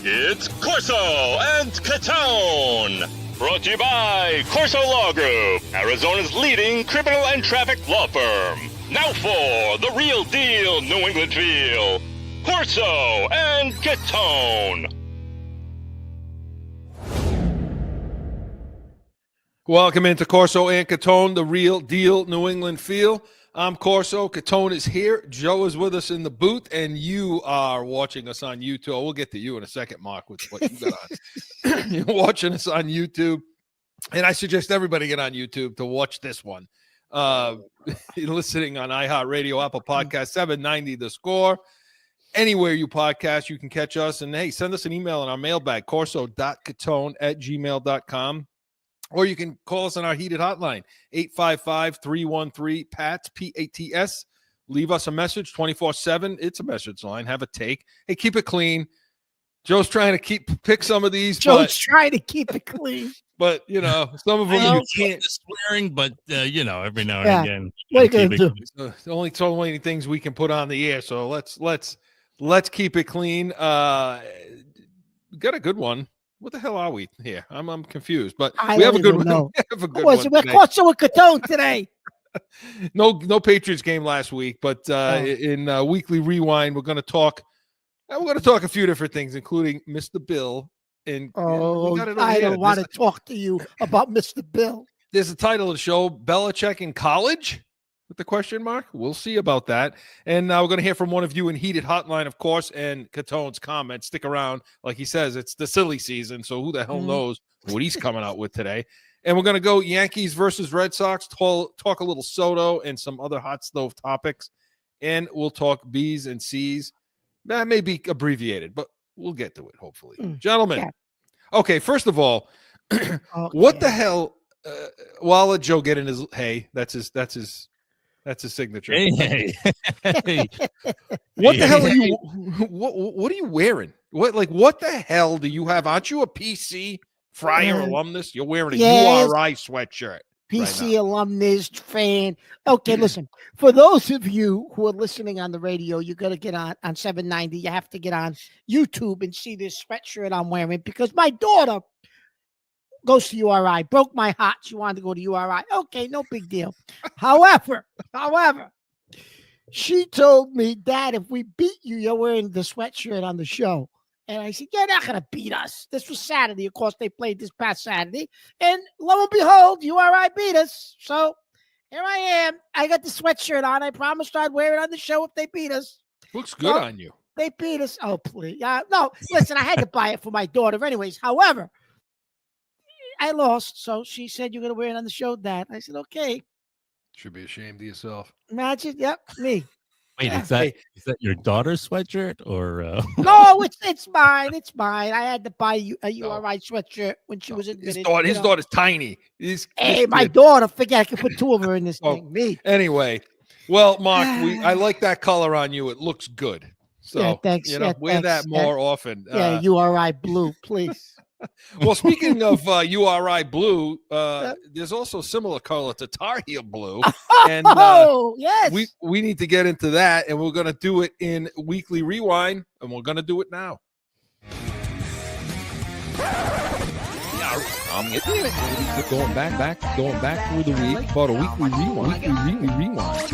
It's Corso and Catone. Brought to you by Corso Law Group, Arizona's leading criminal and traffic law firm. Now for the real deal New England feel, Corso and Catone. Welcome into Corso and Catone, the real deal New England feel. I'm Corso. Catone is here. Joe is with us in the booth, and you are watching us on YouTube. We'll get to you in a second, Mark, with what you got on. You're watching us on YouTube, and I suggest everybody get on YouTube to watch this one. You're listening on iHeartRadio, Apple Podcast, 790 The Score. Anywhere you podcast, you can catch us. And, hey, send us an email in our mailbag, corso.catone@gmail.com. Or you can call us on our heated hotline, 855-313-PATS, P-A-T-S. Leave us a message 24/7. It's a message line. Have a take. Hey, keep it clean. Joe's trying to pick some of these. Joe's trying to keep it clean. But, you know, some of them you can't. Swearing, but, every now and again. What are you going to do? Only so many things we can put on the air. So let's keep it clean. Got a good one. What the hell are we here? I'm confused, but we have a good one. We have a good one. We're Corso with Catone today. No Patriots game last week, but in Weekly Rewind, we're going to talk. We're going to talk a few different things, including Mr. Bill. And I don't want to talk to you about Mr. Bill. There's a title of the show, Belichick in College, with the question mark. We'll see about that. And we're going to hear from one of you in Heated Hotline, of course, and Catone's comments. Stick around. Like he says, it's the silly season, so who the hell knows what he's coming out with today. And we're going to go Yankees versus Red Sox, talk a little Soto and some other hot stove topics. And we'll talk B's and C's. That may be abbreviated, but we'll get to it, hopefully. Gentlemen. Yeah. Okay, first of all, what the hell? Well, I'll let Joe get in his that's his signature. Hey. What the hell are you? What are you wearing? What the hell do you have? Aren't you a PC Friar alumnus? You're wearing a URI sweatshirt. PC alumnus fan. Okay, listen. For those of you who are listening on the radio, you got to get on 790. You have to get on YouTube and see this sweatshirt I'm wearing because my daughter goes to URI, broke my heart. She wanted to go to URI. Okay, no big deal. However, she told me, Dad, if we beat you, you're wearing the sweatshirt on the show. And I said, you're not going to beat us. This was Saturday. Of course, they played this past Saturday. And lo and behold, URI beat us. So here I am. I got the sweatshirt on. I promised I'd wear it on the show if they beat us. Looks good on you. They beat us. Oh, please. No, listen, I had to buy it for my daughter anyways. However, I lost. So she said, you're going to wear it on the show, Dad. I said, okay. Should be ashamed of yourself. Imagine. Yep, me. Wait, is that your daughter's sweatshirt or? No, it's mine. It's mine. I had to buy a URI sweatshirt when she was admitted. His daughter's tiny. My daughter. Forget I can put two of her in this thing. Me. Anyway, well, Mark, I like that color on you. It looks good. So thanks. Wear that more often. URI blue, please. Well, speaking of URI blue, there's also a similar color to Tar Heel blue. And yes. We need to get into that, and we're going to do it in Weekly Rewind, and we're going to do it now. Going back through the week for a Weekly Rewind.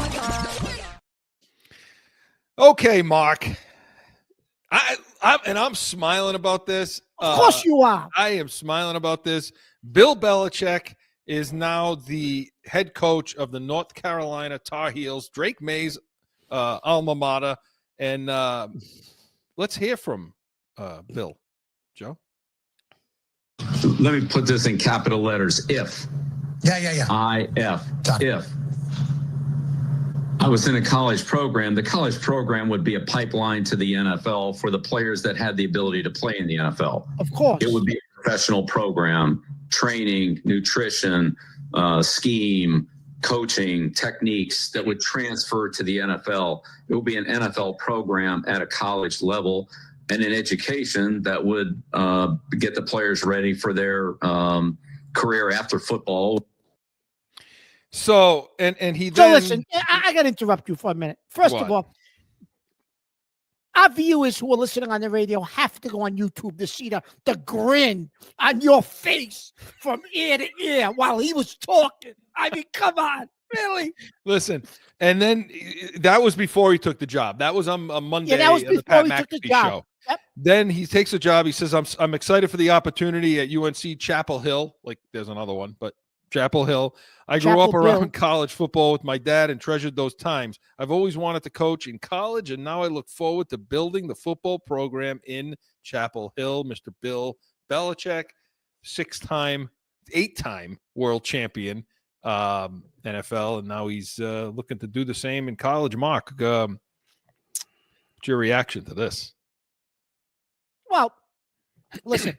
Okay, Mark. I'm smiling about this. Of course you are. I am smiling about this. Bill Belichick is now the head coach of the North Carolina Tar Heels, Drake May's alma mater. And let's hear from Bill. Joe? Let me put this in capital letters. If. Yeah. I-F. If I was in a college program, the college program would be a pipeline to the NFL for the players that had the ability to play in the NFL. Of course. It would be a professional program, training, nutrition, scheme, coaching, techniques that would transfer to the NFL. It would be an NFL program at a college level and an education that would get the players ready for their career after football. So, and he then... So listen, I got to interrupt you for a minute. First of all, our viewers who are listening on the radio have to go on YouTube to see the grin on your face from ear to ear while he was talking. I mean, come on, really? Listen, and then that was before he took the job. That was on Monday. Yeah, that was on the before Pat he took the McAfee job. show. Yep. Then he takes the job. He says, I'm excited for the opportunity at UNC Chapel Hill. Like there's another one, but Chapel Hill. I grew up around college football with my dad and treasured those times. I've always wanted to coach in college, and now I look forward to building the football program in Chapel Hill. Mr. Bill Belichick, 8-time world champion, NFL, and now he's looking to do the same in college. Mark, what's your reaction to this? Well, listen.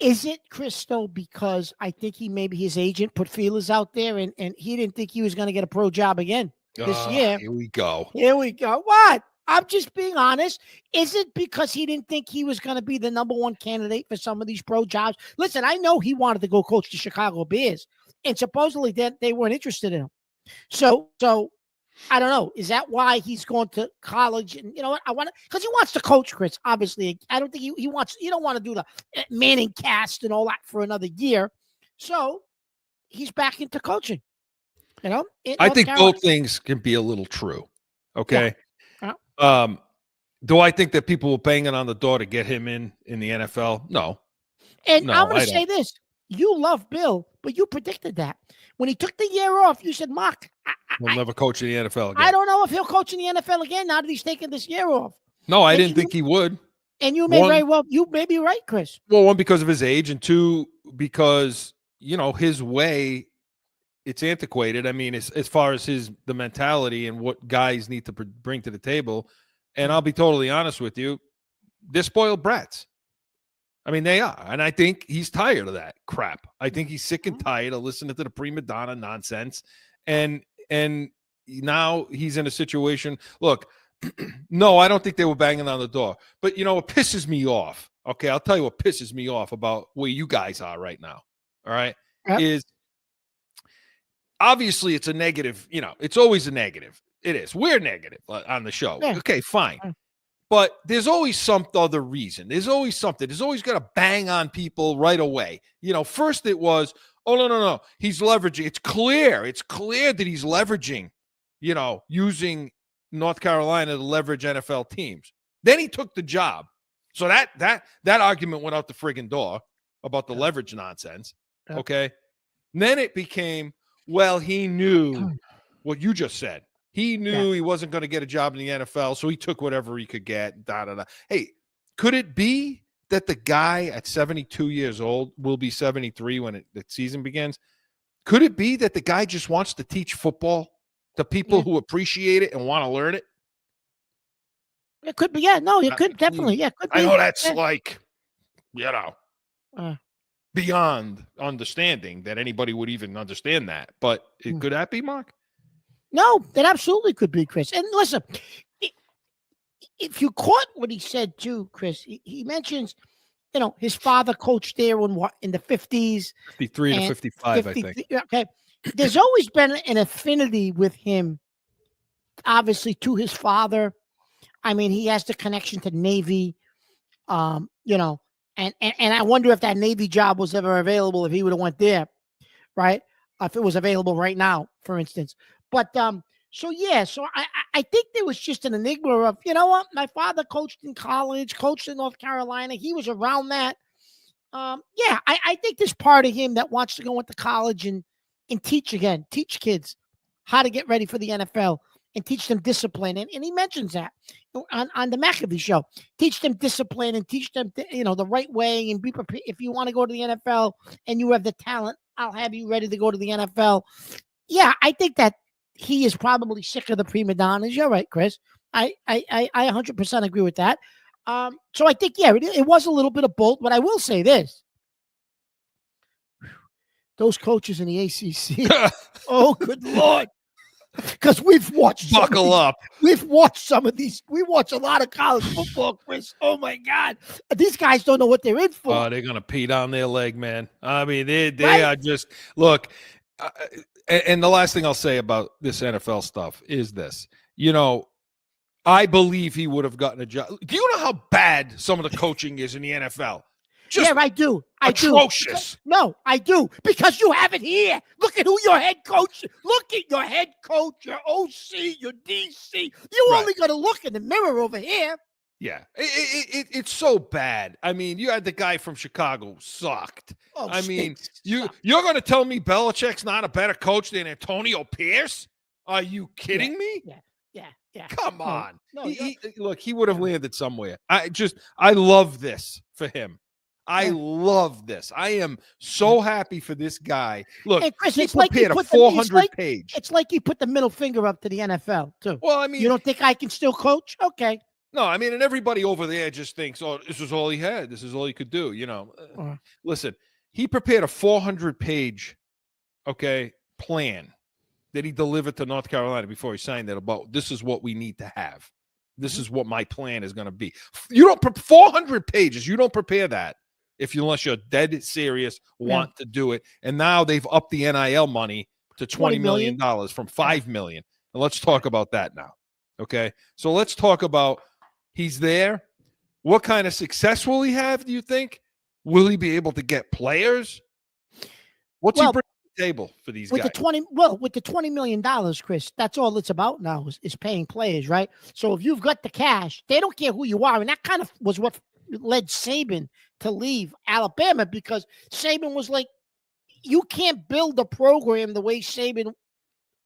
Is it, Christo, because I think his agent put feelers out there and he didn't think he was going to get a pro job again this year? Here we go. What? I'm just being honest. Is it because he didn't think he was going to be the number one candidate for some of these pro jobs? Listen, I know he wanted to go coach the Chicago Bears, and supposedly they weren't interested in him. So I don't know. Is that why he's going to college? And you know what? Because he wants to coach, Chris. Obviously, I don't think he wants. You don't want to do the Manning cast and all that for another year. So he's back into coaching. You know, I think both things can be a little true. Okay. Yeah. Do I think that people were banging on the door to get him in the NFL? No. And I'm going to say this: you love Bill, but you predicted that when he took the year off. You said, "Mark, he'll never coach in the NFL again." I don't know if he'll coach in the NFL again now that he's taking this year off. No, I didn't think he would. And you may you may be right, Chris. Well, one, because of his age, and two, because, his way, it's antiquated. I mean, as far as the mentality and what guys need to bring to the table. And I'll be totally honest with you, they're spoiled brats. I mean, they are. And I think he's tired of that crap. I think he's sick and tired of listening to the prima donna nonsense. And now he's in a situation. Look, no, I don't think they were banging on the door. But, what pisses me off, okay, I'll tell you what pisses me off about where you guys are right now, all right, is obviously it's a negative, it's always a negative. It is. We're negative on the show. Yeah. Okay, fine. But there's always some other reason. There's always something. There's always got to bang on people right away. First it was, oh, no. He's leveraging. It's clear that he's leveraging, using North Carolina to leverage NFL teams. Then he took the job. So that argument went out the friggin' door about the leverage nonsense. Okay. And then it became, well, he knew what you just said. He knew he wasn't going to get a job in the NFL, so he took whatever he could get. Hey, could it be that the guy at 72 years old will be 73 when the season begins? Could it be that the guy just wants to teach football to people who appreciate it and want to learn it? It could be. Yeah, no, it could definitely. Yeah, could be. I know that's beyond understanding that anybody would even understand that. But could that be, Mark? No, that absolutely could be, Chris. And listen, if you caught what he said too, Chris, he mentions, his father coached there in the 50s. 53 to 55, I think. Okay. There's always been an affinity with him, obviously, to his father. I mean, he has the connection to Navy, and I wonder if that Navy job was ever available if he would have went there, right? If it was available right now, for instance. But so I think there was just an enigma of, my father coached in college, coached in North Carolina. He was around that. I think there's part of him that wants to go into college and teach kids how to get ready for the NFL and teach them discipline. And he mentions that on the McAfee show. Teach them discipline and teach them, the right way and be prepared. If you want to go to the NFL and you have the talent, I'll have you ready to go to the NFL. Yeah, I think that he is probably sick of the prima donnas. You're right, Chris. I 100% agree with that. So I think, it was a little bit of both, but I will say this. Those coaches in the ACC, oh, good Lord. Because we've watched. Buckle up. We've watched some of these. We watch a lot of college football, Chris. Oh, my God. These guys don't know what they're in for. Oh, they're going to pee down their leg, man. I mean, they are just – look – and the last thing I'll say about this NFL stuff is this. I believe he would have gotten a job. Do you know how bad some of the coaching is in the NFL? Just I do. atrocious. No, I do. Because you have it here. Look at who your head coach. Look at your head coach, your OC, your DC. You only got to look in the mirror over here. Yeah, it's so bad. I mean, you had the guy from Chicago sucked. Oh, I mean, you're going to tell me Belichick's not a better coach than Antonio Pierce? Are you kidding me? Yeah. Come on. No, look, he would have landed somewhere. I love this for him. I love this. I am so happy for this guy. Look, hey, Chris, he it's like prepared a 400-page. It's like he put the middle finger up to the NFL, too. Well, I mean, you don't think I can still coach? Okay. No, I mean, and everybody over there just thinks, oh, this is all he had. This is all he could do, you know. Listen, he prepared a 400-page, plan that he delivered to North Carolina before he signed it about this is what we need to have. This is what my plan is going to be. You don't 400 pages. You don't prepare that unless you're dead serious, want to do it. And now they've upped the NIL money to $20 million from $5 million. And let's talk about that now. Okay. So let's talk about he's there. What kind of success will he have, do you think? Will he be able to get players? What's he bring to the table for these guys? With the $20 million, Chris, that's all it's about now is paying players, right? So if you've got the cash, they don't care who you are. And that kind of was what led Saban to leave Alabama, because Saban was like, you can't build a program the way Saban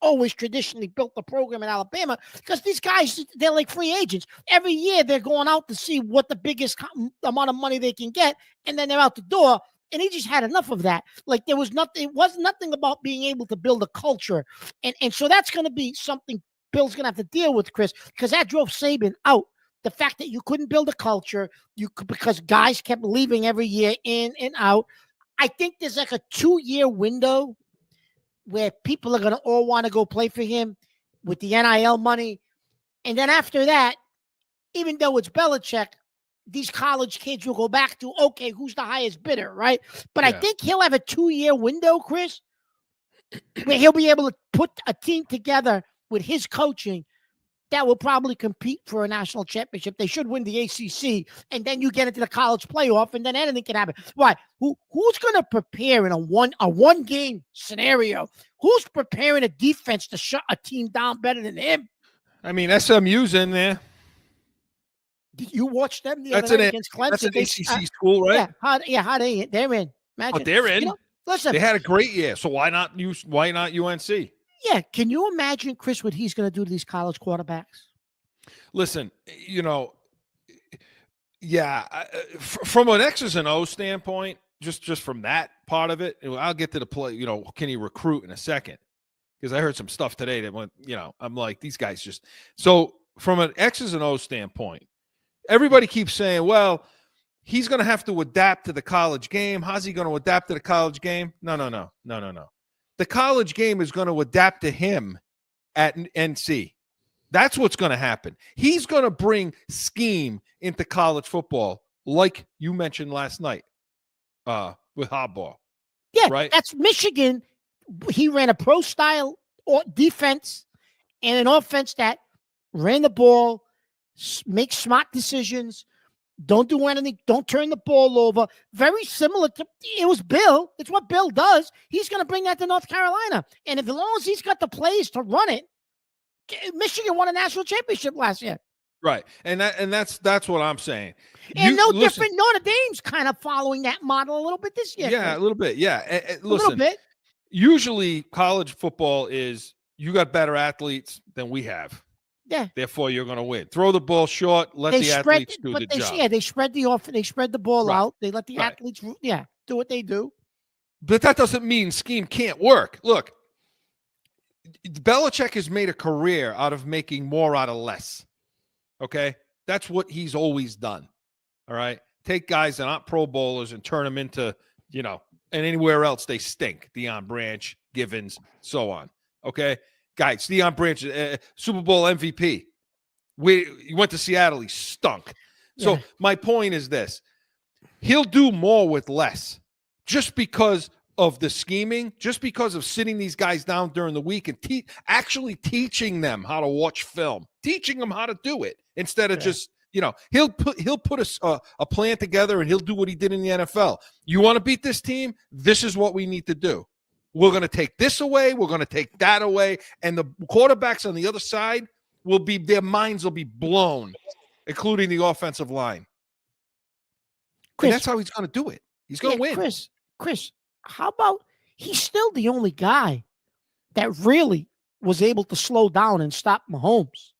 always traditionally built the program in Alabama, because these guys, they're like free agents. Every year they're going out to see what the biggest amount of money they can get, and then they're out the door. And he just had enough of that. Like there was nothing, it was nothing about being able to build a culture. And so that's going to be something Bill's going to have to deal with, Chris, because that drove Saban out. The fact that you couldn't build a culture, because guys kept leaving every year in and out. I think there's like a 2-year window where people are going to all want to go play for him with the NIL money. And then after that, even though it's Belichick, these college kids will go back to, okay, who's the highest bidder, right? But I think he'll have a 2-year window, Chris, where he'll be able to put a team together with his coaching that will probably compete for a national championship. They should win the ACC, and then you get into the college playoff, and then anything can happen. Why? Who's going to prepare in a one-game scenario? Who's preparing a defense to shut a team down better than him? I mean, SMU's in there. Did you watch them the other night against Clemson? That's an ACC school, right? How they're in. Imagine. Oh, they're in. You know, listen, they had a great year, so why not UNC? Yeah, can you imagine, Chris, what he's going to do to these college quarterbacks? Listen, from an X's and O's standpoint, just from that part of it, I'll get to the play. Can he recruit in a second? Because I heard some stuff today that went. I'm like, these guys just. So from an X's and O's standpoint, everybody keeps saying, well, he's going to have to adapt to the college game. How's he going to adapt to the college game? No. The college game is going to adapt to him at NC. That's what's going to happen. He's going to bring scheme into college football, like you mentioned last night with Harbaugh. Yeah, right? That's Michigan. He ran a pro-style defense and an offense that ran the ball, make smart decisions, don't do anything, don't turn the ball over. Very similar to, it was Bill. It's what Bill does. He's going to bring that to North Carolina. And as long as he's got the plays to run it, Michigan won a national championship last year. Right. And that's what I'm saying. And different. Notre Dame's kind of following that model a little bit this year. Yeah, a little bit. Yeah. A little bit. Usually college football is you got better athletes than we have. Yeah. Therefore, you're going to win. Throw the ball short. Let the athletes do the job. Yeah, they spread the ball out. They let the athletes, do what they do. But that doesn't mean scheme can't work. Look, Belichick has made a career out of making more out of less. Okay? That's what he's always done. All right? Take guys that aren't Pro Bowlers and turn them into, and anywhere else they stink. Deion Branch, Givens, so on. Okay? Guys, Deion Branch, Super Bowl MVP. He went to Seattle. He stunk. So my point is this. He'll do more with less just because of the scheming just because of sitting these guys down during the week and actually teaching them how to watch film, teaching them how to do it instead of just, he'll put a plan together and he'll do what he did in the NFL. You want to beat this team? This is what we need to do. We're going to take this away. We're going to take that away. And the quarterbacks on the other side their minds will be blown, including the offensive line. Chris, and that's how he's going to do it. He's going to win. Chris, how about he's still the only guy that really was able to slow down and stop Mahomes?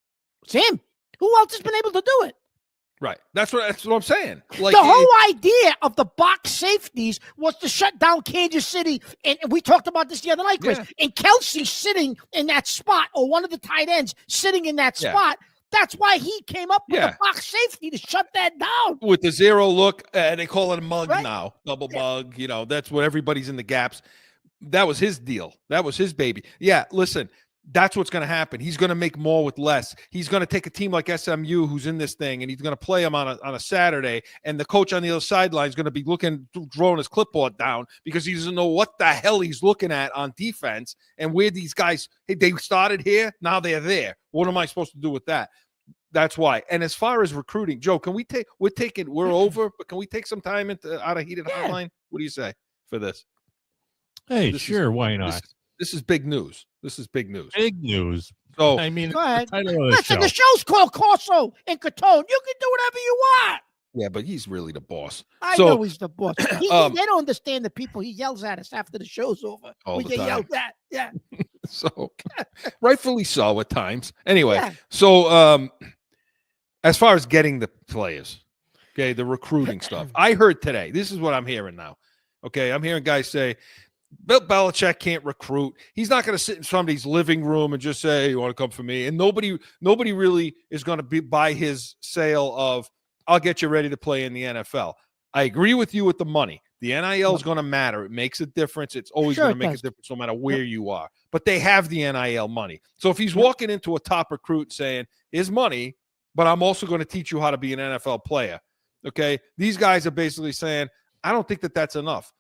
It's him. Who else has been able to do it? Right. That's what I'm saying. Like, the whole idea of the box safeties was to shut down Kansas City. And we talked about this the other night, Chris. Yeah. And Kelsey sitting in that spot, or one of the tight ends sitting in that spot. That's why he came up with a box safety to shut that down. With the zero look, they call it a mug now. Double mug. That's what everybody's in the gaps. That was his deal. That was his baby. Yeah, listen. That's what's going to happen. He's going to make more with less. He's going to take a team like SMU who's in this thing, and he's going to play them on a Saturday, and the coach on the other sideline is going to be throwing his clipboard down because he doesn't know what the hell he's looking at on defense and where these guys, hey, they started here, now they're there. What am I supposed to do with that? That's why. And as far as recruiting, Joe, we're over, but can we take some time out of heated hotline? What do you say for this? Hey, why not? This is big news. Big news. So, I mean, go ahead. Listen, the show's called Corso and Catone. You can do whatever you want. Yeah, but he's really the boss. I know he's the boss. They don't understand the people he yells at us after the show's over. All the time. Yelled at. Yeah. So, rightfully so at times. Anyway, so as far as getting the players, okay, the recruiting stuff. I heard today, this is what I'm hearing now. Okay, I'm hearing guys say, Bill Belichick can't recruit. He's not going to sit in somebody's living room and just say, hey, you want to come for me? And nobody really is going to buy his sale of, I'll get you ready to play in the NFL. I agree with you with the money. The NIL is going to matter. It makes a difference. It's always going to make a difference no matter where you are. But they have the NIL money. So if he's walking into a top recruit saying, here's money, but I'm also going to teach you how to be an NFL player. Okay? These guys are basically saying, I don't think that's enough.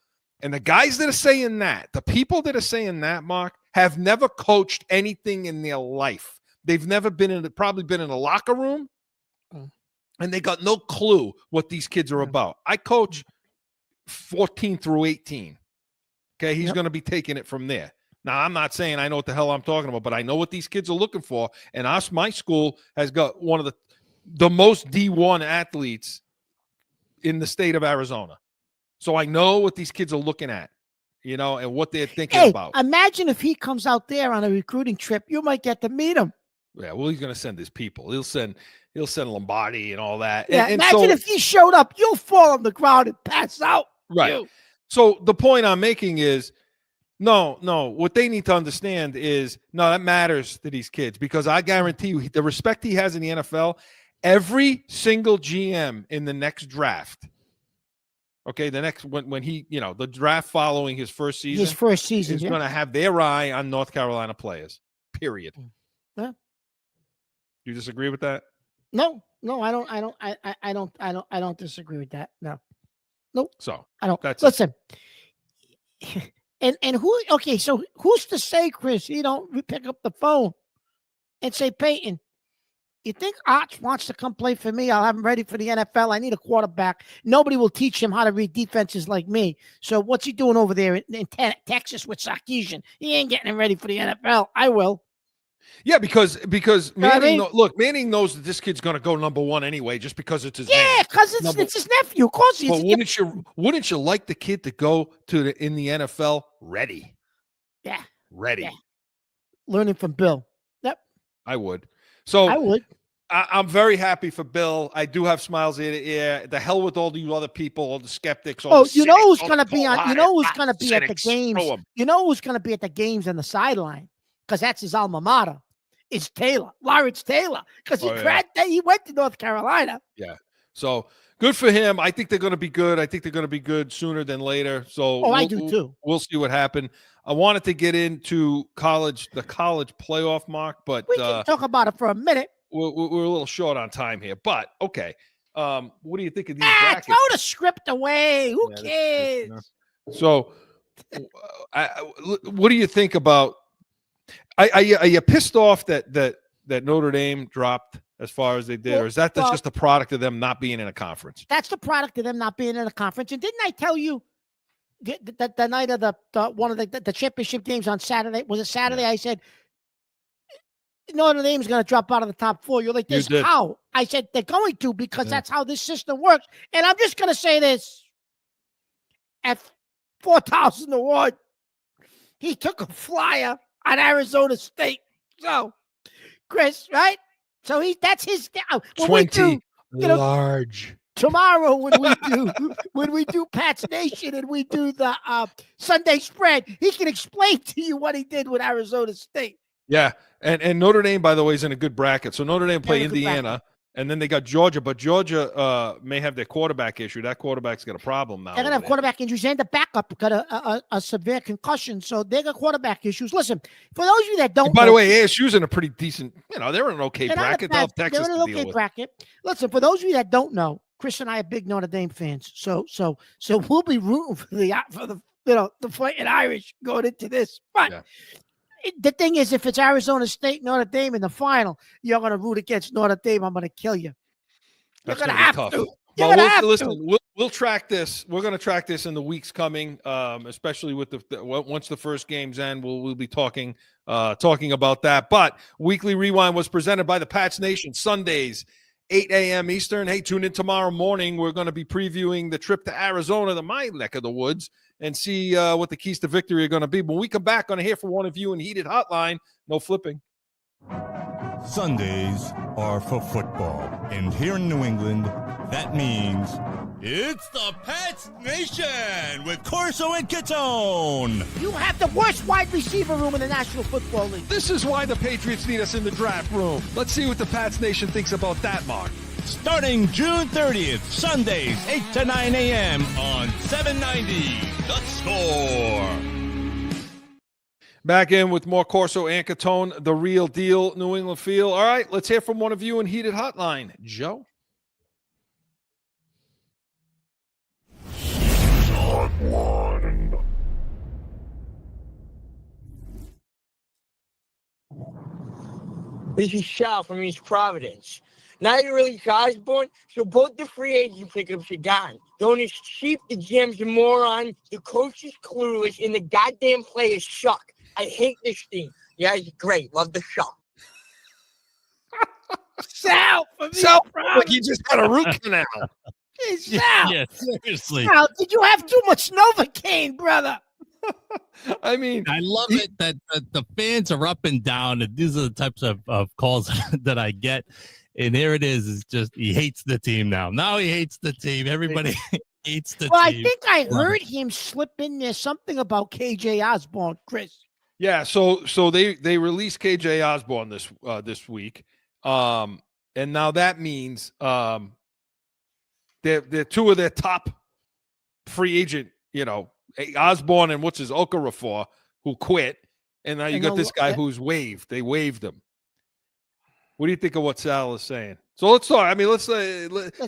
And the guys that are saying that, the people that are saying that, Mark, have never coached anything in their life. They've never probably been in a locker room, and they got no clue what these kids are about. I coach 14 through 18. Okay, he's going to be taking it from there. Now, I'm not saying I know what the hell I'm talking about, but I know what these kids are looking for. And my school has got one of the most D1 athletes in the state of Arizona. So I know what these kids are looking at, and what they're thinking about. Imagine if he comes out there on a recruiting trip, you might get to meet him. Yeah, well, he's going to send his people. He'll send Lombardi and all that. Yeah, and imagine if he showed up, you'll fall on the ground and pass out. Right. So the point I'm making is, no, what they need to understand is, that matters to these kids, because I guarantee you the respect he has in the NFL, every single GM in the next draft, okay, the next when he, the draft following his first season is going to have their eye on North Carolina players. Period. Yeah. You disagree with that? No, I don't disagree with that. No. Nope. So I don't. Listen. And who? Okay, so who's to say, Chris? We pick up the phone and say, Peyton, you think Arch wants to come play for me? I'll have him ready for the NFL. I need a quarterback. Nobody will teach him how to read defenses like me. So what's he doing over there in Texas with Sarkisian? He ain't getting him ready for the NFL. I will. Yeah, because Manning, Manning knows that this kid's going to go number one anyway, just because it's his name. Yeah, because it's his nephew. Of course he is. But wouldn't you like the kid to go in the NFL ready? Yeah. Ready. Yeah. Learning from Bill. Yep. I would. So I would. I'm very happy for Bill. I do have smiles ear to ear. The hell with all these other people, all the skeptics. Who's going to be on? Who's going to be at the games? Who's going to be at the games on the sideline? Because that's his alma mater. It's Lawrence Taylor. Because he went to North Carolina. Yeah. So good for him. I think they're going to be good. I think they're going to be good sooner than later. So I do too. We'll see what happens. I wanted to get into the college playoff, Mark, but we can talk about it for a minute. We're a little short on time here, but okay. What do you think of these brackets? Throw the script away. Who cares? So what do you think about? Are you pissed off that Notre Dame dropped as far as they did, or is that just a product of them not being in a conference? That's the product of them not being in a conference. And didn't I tell you the night of the one of the championship games on Saturday? Was it Saturday? Yeah. I said Notre Dame's going to drop out of the top 4. You're like, this how? I said they're going to, because that's how this system works. And I'm just going to say this: at 4,000 to 1, he took a flyer on Arizona State. So, Chris, right? So that's his 20 large. Tomorrow when we do Pat's Nation and we do the Sunday spread, he can explain to you what he did with Arizona State. Yeah, and Notre Dame, by the way, is in a good bracket. So Notre Dame play Indiana, and then they got Georgia, but Georgia may have their quarterback issue. That quarterback's got a problem now. They're going to have quarterback injuries, and the backup got a severe concussion, so they got quarterback issues. Listen, for those of you that don't by the way, ASU's in a pretty decent, they're in an okay bracket. They'll have Texas they're in an okay bracket. Listen, for those of you that don't know, Chris and I are big Notre Dame fans, so we'll be rooting for the fighting Irish going into this. But the thing is, if it's Arizona State, Notre Dame in the final, you're going to root against Notre Dame. I'm going to kill you. You're going to have to. We'll track this. We're going to track this in the weeks coming, especially with once the first games end. We'll be talking about that. But Weekly Rewind was presented by the Pats Nation, Sundays, 8 a.m. Eastern. Hey, tune in tomorrow morning. We're going to be previewing the trip to Arizona, my neck of the woods, and see what the keys to victory are going to be. When we come back, going to hear from one of you in Heated Hotline. No flipping. Sundays are for football. And here in New England, that means it's the Pats Nation with Corso and Catone. You have the worst wide receiver room in the National Football League. This is why the Patriots need us in the draft room. Let's see what the Pats Nation thinks about that, Mark. Starting June 30th, Sundays, 8 to 9 a.m. on 790 The Score. Back in with more Corso and Catone, the real deal, New England feel. All right, let's hear from one of you in Heated Hotline. Joe? This is Shao from East Providence. Now you're really Osborne, so both the free agent pickups are gone. The owner's cheap, the GM's a moron, the coach is clueless, and the goddamn players suck. I hate this team. Yeah, it's great. Love the show. Sal from East Providence. Like he just had a root canal. Hey, Sal. Yeah, seriously. Sal, did you have too much Novocaine, brother? I mean, I love it that the fans are up and down, and these are the types of calls that I get. And here it is. It's just he hates the team now. Now he hates the team. Everybody hates the team. Well, I think I heard him slip in there something about KJ Osborne, Chris. Yeah, so they released KJ Osborne this week, and now that means they're two of their top free agent, Osborne and what's his Okafor, who quit, and now you got this guy who's waived. They waived him. What do you think of what Sal is saying? So let's talk. I mean, let's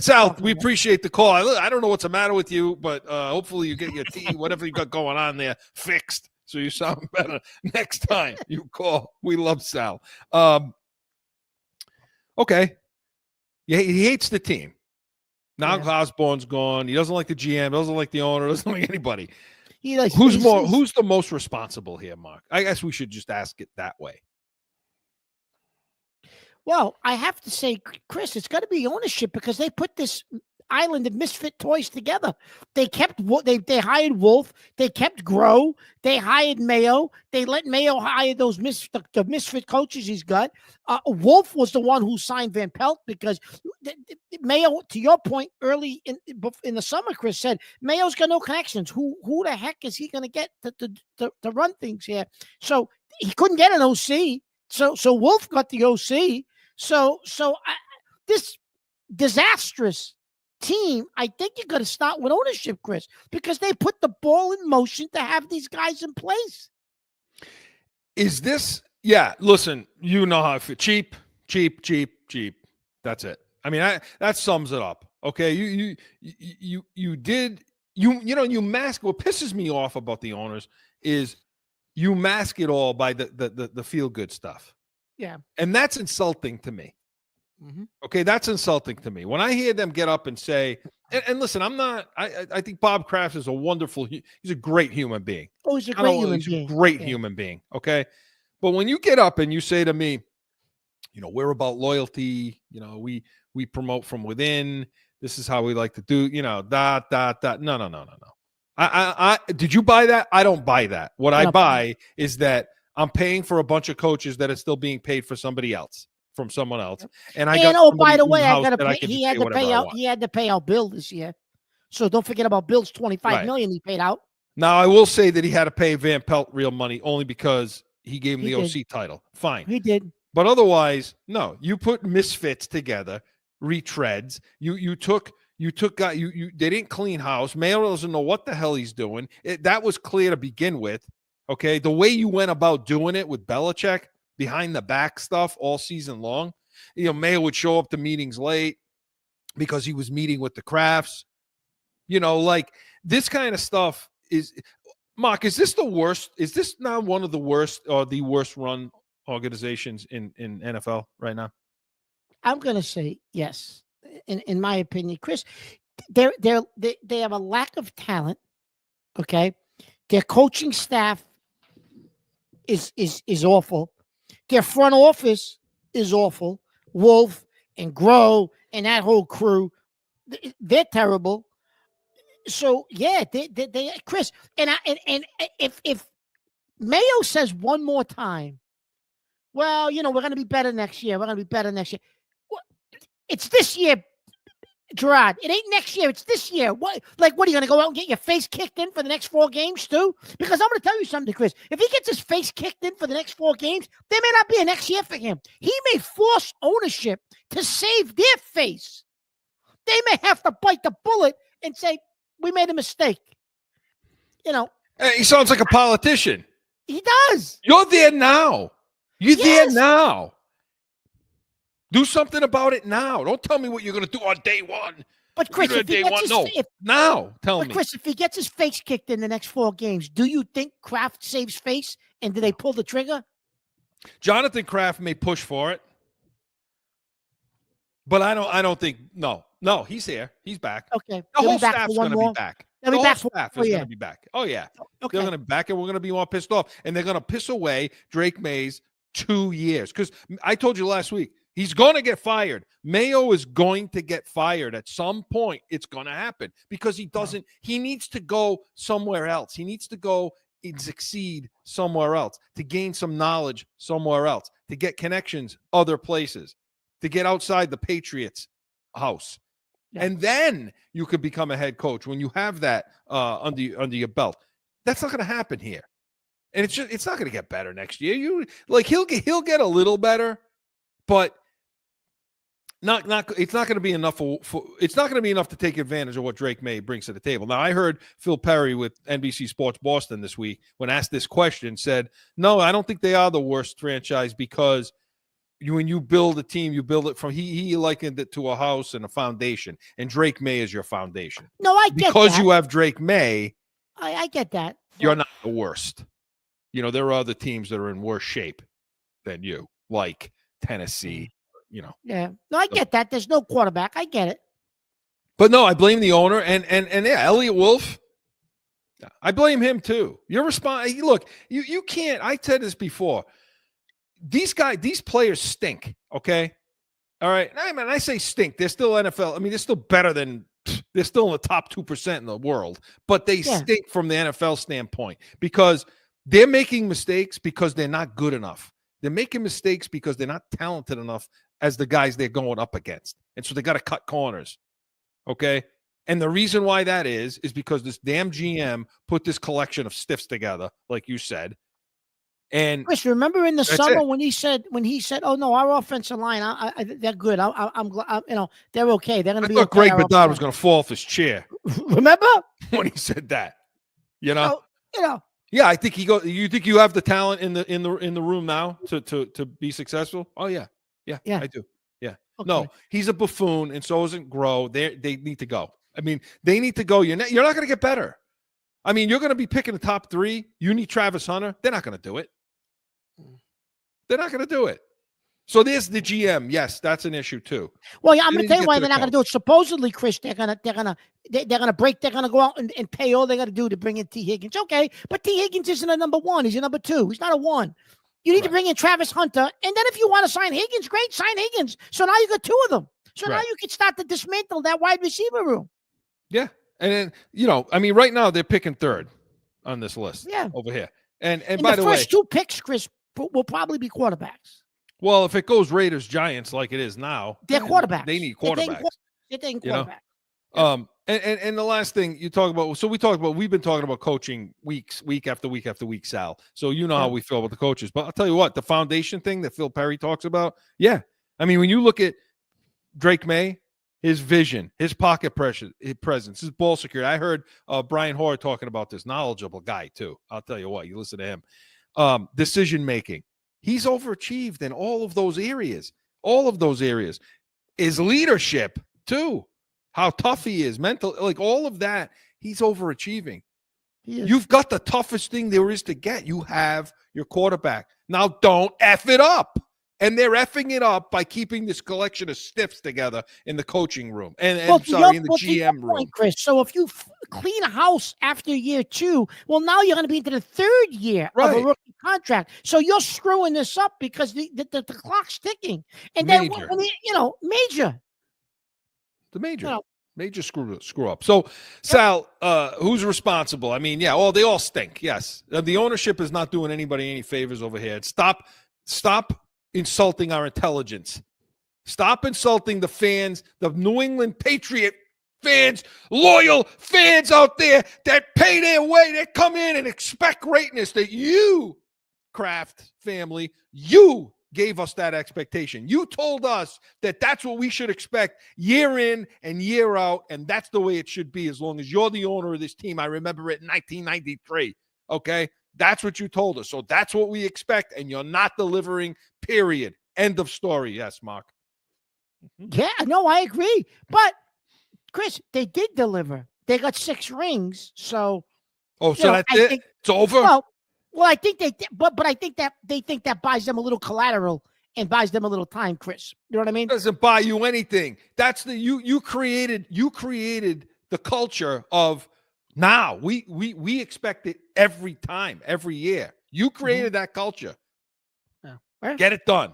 Sal, we appreciate the call. I don't know what's the matter with you, but hopefully you get your tea, whatever you got going on there, fixed so you sound better next time you call. We love Sal. Okay. Yeah, he hates the team. Now Osborne's gone. He doesn't like the GM, doesn't like the owner, doesn't like anybody. Who's the most responsible here, Mark? I guess we should just ask it that way. Well, I have to say, Chris, it's got to be ownership because they put this island of misfit toys together. They hired Wolf. They kept Groh. They hired Mayo. They let Mayo hire those the misfit coaches he's got. Wolf was the one who signed Van Pelt because Mayo, to your point, early in the summer, Chris said, Mayo's got no connections. Who the heck is he going to get to run things here? So he couldn't get an OC. So Wolf got the OC. So this disastrous team, I think you're going to start with ownership, Chris, because they put the ball in motion to have these guys in place. Is this? Yeah. Listen, you know how I feel. Cheap. That's it. I mean, that sums it up. Okay. You did you mask. What pisses me off about the owners is you mask it all by the feel good stuff. Yeah. And that's insulting to me. Mhm. Okay, that's insulting to me. When I hear them get up and say, and listen, I think Bob Kraft is a wonderful, he's a great human being. Oh, he's a great human He's being. a great Yeah. human being. Okay. But when you get up and you say to me, we're about loyalty, we promote from within. This is how we like to do, dot. No. I did you buy that? I don't buy that. What I buy is that I'm paying for a bunch of coaches that are still being paid for somebody else, from someone else. And by the way, I gotta pay. He had to pay out Bill this year. So don't forget about Bill's $25 million he paid out. Now I will say that he had to pay Van Pelt real money only because he gave him the OC title. Fine. He did. But otherwise, no, you put misfits together, retreads. They didn't clean house. Mayo doesn't know what the hell he's doing. That was clear to begin with. Okay. The way you went about doing it with Belichick, behind the back stuff all season long, Mayo would show up to meetings late because he was meeting with the Crafts. Like this kind of stuff is, Mark, is this the worst? Is this now one of the worst or the worst run organizations in NFL right now? I'm going to say yes. In my opinion, Chris, they have a lack of talent. Okay. Their coaching staff is awful. Their front office is awful. Wolf and Grow and that whole crew, they're terrible. So yeah, they Chris, and if Mayo says one more time, well, we're going to be better next year. We're going to be better next year. It's this year, Gerard. It ain't next year. It's this year. What are you going to go out and get your face kicked in for the next 4 games too? Because I'm going to tell you something, Chris. If he gets his face kicked in for the next 4 games, there may not be a next year for him. He may force ownership to save their face. They may have to bite the bullet and say, we made a mistake. Hey, he sounds like a politician. He does. You're there now. You're there now. Do something about it now. Don't tell me what you're going to do on day one. But Chris, if he gets tell me. Chris, if he gets his face kicked in the next 4 games, do you think Kraft saves face and do they pull the trigger? Jonathan Kraft may push for it, but I don't think. No, he's here. He's back. Okay, the whole staff's going to be back. The whole staff is going to be back. Oh yeah, okay. They're going to be back, and we're going to be all pissed off, and they're going to piss away Drake May's 2 years. Because I told you last week, he's going to get fired. Mayo is going to get fired at some point. It's going to happen because he doesn't. He needs to go somewhere else. He needs to go and succeed somewhere else, to gain some knowledge somewhere else, to get connections other places, to get outside the Patriots' house. Yeah. And then you could become a head coach when you have that under your belt. That's not going to happen here, and it's not going to get better next year. He'll get a little better, but it's not going to be enough it's not going to be enough to take advantage of what Drake May brings to the table. Now, I heard Phil Perry with NBC Sports Boston this week, when asked this question, said, no, I don't think they are the worst franchise because when you build a team, you build it from, he likened it to a house and a foundation, and Drake May is your foundation. No, I get because that. you have Drake May. I get that. You're not the worst. There are other teams that are in worse shape than you, like Tennessee. Yeah. No, I get that. There's no quarterback. I get it. But no, I blame the owner and yeah, Elliot Wolf. I blame him too. Your response. Look, you can't. I said this before. These players stink. Okay, all right. I say stink. They're still NFL. I mean, they're still better than. They're still in the top 2% in the world, but they stink from the NFL standpoint because they're making mistakes because they're not good enough. They're making mistakes because they're not talented enough as the guys they're going up against. And so they got to cut corners. Okay. And the reason why that is because this damn GM put this collection of stiffs together, like you said. And Chris, remember in the summer when he said, "Oh no, our offensive line, they're good. I'm glad, they're okay. They're going to be okay." Greg Bedard was going to fall off his chair. Remember when he said that? Yeah, I think he goes. You think you have the talent in the room now to be successful? Oh yeah, I do. Yeah, okay. No, he's a buffoon, and so isn't Grow. They need to go. I mean, they need to go. You're not going to get better. I mean, you're going to be picking the top 3. You need Travis Hunter. They're not going to do it. They're not going to do it. So there's the GM. Yes, that's an issue too. Well, yeah, I'm going to tell you why they're not going to do it. Supposedly, Chris, they're going to go out and pay all they got to do to bring in T. Higgins. Okay, but T. Higgins isn't a number 1. He's a number 2. He's not a 1. You need to bring in Travis Hunter, and then if you want to sign Higgins, great, sign Higgins. So now you got 2 of them. So now you can start to dismantle that wide receiver room. Yeah. And then, I mean, right now they're picking 3rd on this list over here. And by the way, the first 2 picks, Chris, will probably be quarterbacks. Well, if it goes Raiders, Giants like it is now, they're quarterbacks. They need quarterbacks. They're taking quarterbacks. And the last thing you talk about, we've been talking about coaching week after week, Sal. So you know how we feel about the coaches. But I'll tell you what, the foundation thing that Phil Perry talks about, I mean, when you look at Drake May, his vision, his pocket pressure, his presence, his ball security. I heard Brian Hoyer talking about this, knowledgeable guy too. I'll tell you what, you listen to him. Decision making. He's overachieved in all of those areas. His leadership too. How tough he is, mental, like all of that. He's overachieving. You've got the toughest thing there is to get. You have your quarterback. Now don't F it up. And they're effing it up by keeping this collection of stiffs together in the coaching room in the GM room. Chris, so if you clean a house after year 2, well, now you're going to be into the 3rd year of a rookie contract. So you're screwing this up because the clock's ticking. And then, major. The major. Major screw up. So, Sal, who's responsible? I mean, they all stink. Yes. The ownership is not doing anybody any favors over here. Stop insulting our intelligence. Stop insulting the fans, the New England Patriot fans, loyal fans out there that pay their way. They come in and expect greatness that you, Kraft family, you gave us that expectation. You told us that that's what we should expect year in and year out, and that's the way it should be as long as you're the owner of this team. I remember it in 1993, okay? That's what you told us. So that's what we expect, and you're not delivering, period. End of story. Yes, Mark. Yeah, no, I agree. But, Chris, they did deliver. They got 6 rings, so... Oh, so that's it? It's over? Well, I think they did, but I think that they think that buys them a little collateral and buys them a little time, Chris. You know what I mean? It doesn't buy you anything. That's you created the culture of now. We expect it every time, every year. You created that culture. Yeah. Get it done.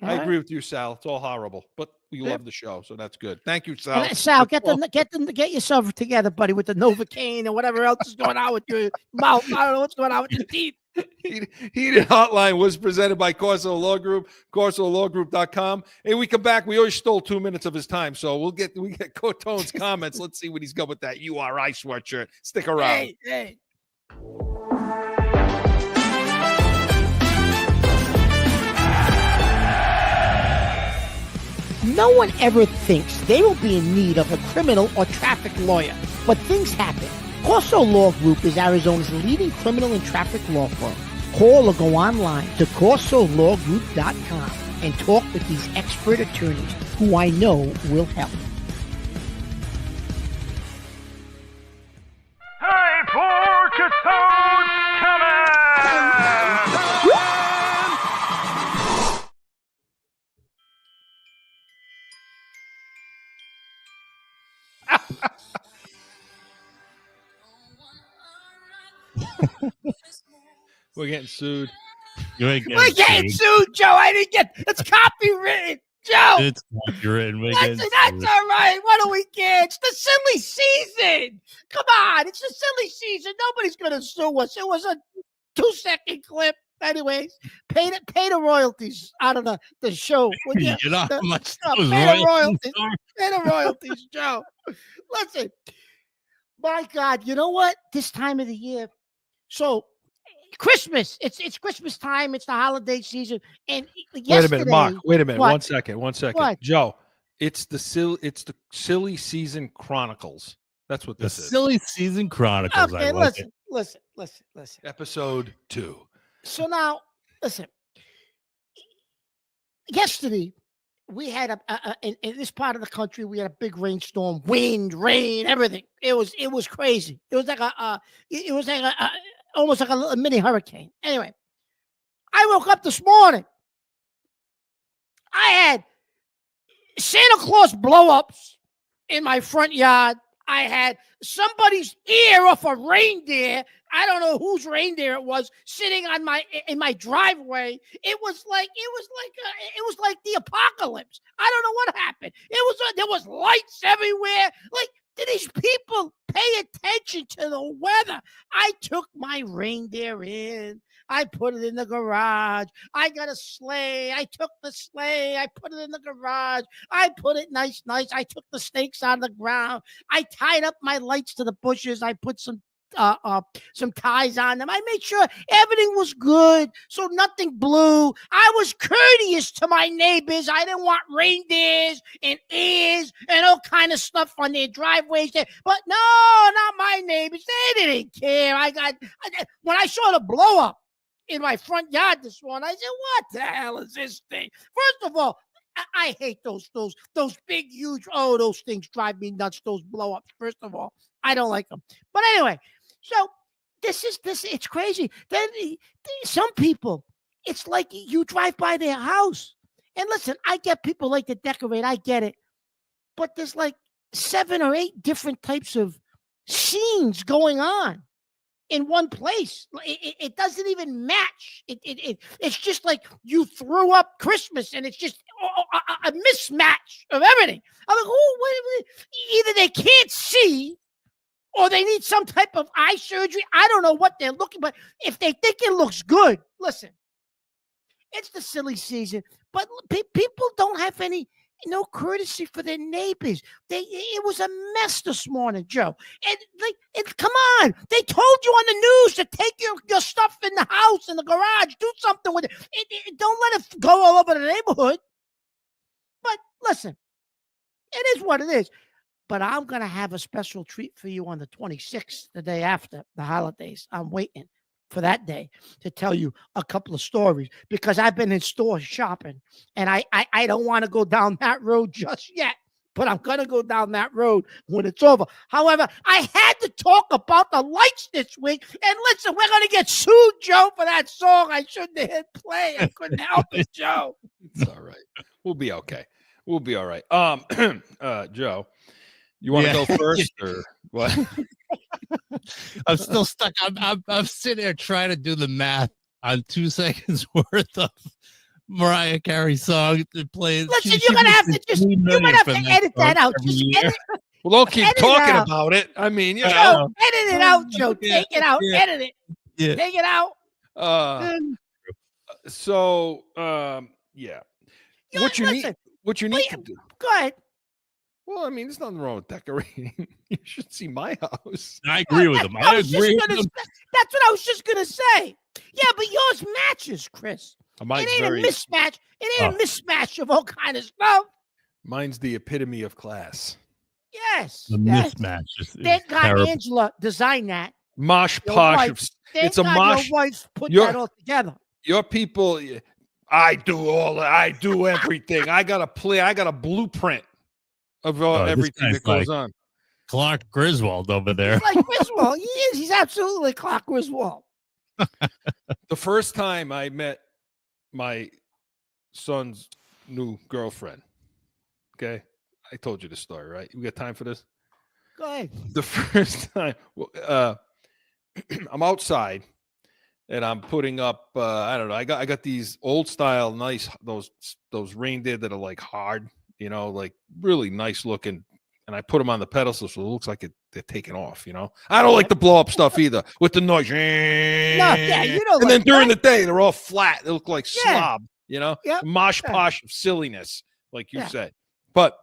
I agree with you, Sal. It's all horrible, but we love the show, so that's good. Thank you, Sal. Sal, get yourself together, buddy, with the Novocaine or whatever else is going on with your mouth. I don't know what's going on with your teeth. Heated Hotline was presented by Corso Law Group, CorsoLawGroup.com. Hey, we come back. We always stole 2 minutes of his time, so we get Cotone's comments. Let's see what he's got with that URI sweatshirt. Stick around. Hey. No one ever thinks they will be in need of a criminal or traffic lawyer, but things happen. Corso Law Group is Arizona's leading criminal and traffic law firm. Call or go online to CorsoLawGroup.com and talk with these expert attorneys who I know will help. Time for Catone's Comment! We're getting sued. We're getting sued, Joe. I didn't get it's copywritten, Joe. It's copywritten. That's all right. What do we get? It's the silly season. Come on, it's the silly season. Nobody's gonna sue us. It was a 2-second clip. Anyways, pay the royalties out of the show. You know how much pay the royalties, Joe. Listen, my God, you know what? This time of the year, so Christmas. It's Christmas time. It's the holiday season. And wait a minute, Mark. Wait a minute. What? One second. What? Joe, it's the silly season chronicles. That's what this is. Silly season chronicles. Okay, listen. Episode 2. So now, listen. Yesterday we had in this part of the country, we had a big rainstorm, wind, rain, everything. It was crazy. It was like almost like a mini hurricane. Anyway, I woke up this morning. I had Santa Claus blow-ups in my front yard. I had somebody's ear off a reindeer. I don't know whose reindeer it was sitting on in my driveway. It was like the apocalypse. I don't know what happened. There was lights everywhere. Like, do these people pay attention to the weather? I took my reindeer in. I put it in the garage. I got a sleigh. I took the sleigh. I put it in the garage. I put it nice. I took the stakes out of the ground. I tied up my lights to the bushes. I put some ties on them. I made sure everything was good, so nothing blew. I was courteous to my neighbors. I didn't want reindeers and ears and all kind of stuff on their driveways. But no, not my neighbors. They didn't care. When I saw the blow up in my front yard this morning, I said, "What the hell is this thing?" First of all, I hate those big, huge. Oh, those things drive me nuts. Those blow ups. First of all, I don't like them. But anyway, so this. It's crazy. Then some people, it's like you drive by their house, and listen, I get people like to decorate. I get it, but there's like 7 or 8 different types of scenes going on in one place. It doesn't even match. It's just like you threw up Christmas, and it's just a mismatch of everything. I'm like, oh, either they can't see, or they need some type of eye surgery. I don't know what they're looking, but if they think it looks good, listen, it's the silly season, but people don't have no courtesy for their neighbors. It was a mess this morning, Joe. And come on, they told you on the news to take your stuff in the house, in the garage, do something with it. Don't let it go all over the neighborhood. But listen, it is what it is. But I'm going to have a special treat for you on the 26th, the day after the holidays. I'm waiting for that day to tell you a couple of stories, because I've been in store shopping, and I don't want to go down that road just yet, but I'm going to go down that road when it's over. However, I had to talk about the lights this week. And listen, we're going to get sued, Joe, for that song I shouldn't have hit play. I couldn't help it, Joe. It's all right. We'll be okay. We'll be all right. Joe, you want to go first or what? I'm still stuck. I'm sitting there trying to do the math on 2 seconds worth of Mariah Carey song to play. Listen, you're gonna have to edit that out. Well, don't keep talking about it. I mean, you know, edit it out, Joe. Take it out. Yeah. Edit it. Yeah. Take it out. Yeah. What you need to do. Go ahead. Well, I mean, there's nothing wrong with decorating. You should see my house. I agree with him. I agree with him. That's what I was just gonna say. Yeah, but yours matches, Chris. It ain't a mismatch. It ain't a mismatch of all kind of stuff. Mine's the epitome of class. Yes. The mismatch. Thank God Angela designed that. Mosh posh. It's a mosh. Your wife put that all together. Your people. I do everything. I got a blueprint of everything that goes on. Clark Griswold over there. He's like Griswold. He is. He's absolutely Clark Griswold. The first time I met my son's new girlfriend, okay? I told you the story, right? You got time for this? Go ahead. The first time, I'm outside and I'm putting up, I don't know, I got these old style, nice, those reindeer that are like hard, you know, like really nice looking. And I put them on the pedestal so it looks like they're taking off, you know. I don't like the blow up stuff either with the noise. No, yeah, you know. And then during the day, they're all flat. They look like slob, you know, mosh posh of silliness, like you said. But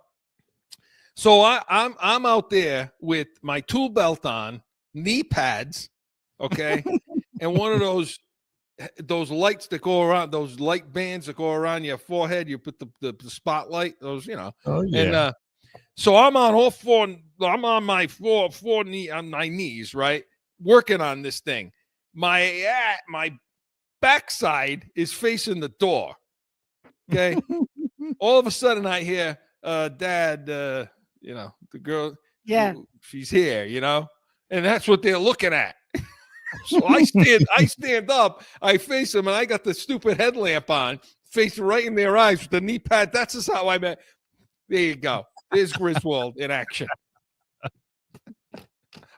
so I'm out there with my tool belt on, knee pads, okay, and one of those lights that go around, those light bands that go around your forehead. You put the spotlight, those, you know. Oh yeah. And so I'm on all four. I'm on my on my knees, right, working on this thing. My backside is facing the door. Okay, All of a sudden, I hear, Dad, the girl, Yeah. she's here, and that's what they're looking at. So I stand up, I face them, and I got the stupid headlamp on, face right in their eyes with the knee pad. That's just how I met. There you go. There's Griswold in action.